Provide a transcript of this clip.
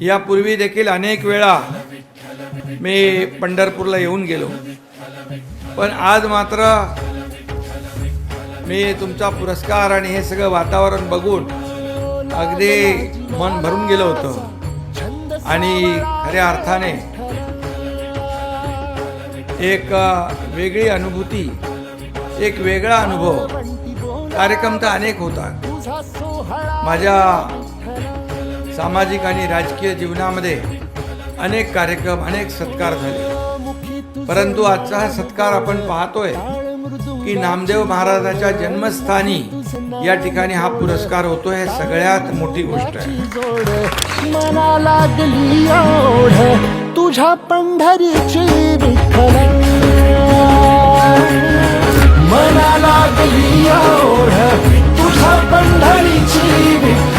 यापूर्वी देखील अनेक वेळा मी पंढरपूरला येऊन गेलो, पण आज मात्र मी तुमचा पुरस्कार आणि हे सगळं वातावरण बघून अगदी मन भरून गेलं होतं आणि खऱ्या अर्थाने एक वेगळी अनुभूती, एक वेगळा अनुभव। कार्यक्रम तर अनेक होतात माझ्या सामाजिक आणि राजकीय जीवनामध्ये, अनेक कार्यक्रम, अनेक सत्कार झाले, परंतु आजचा हा सत्कार आपण पाहतोय की नामदेव महाराजाच्या जन्मस्थानी या ठिकाणी हा पुरस्कार होतोय, हे सगळ्यात मोठी गोष्ट आहे। मना लागली ओढ तुझ्या पंढरीची विठ्ठल, मना लागली ओढ तुझ्या पंढरीची विठ्ठल।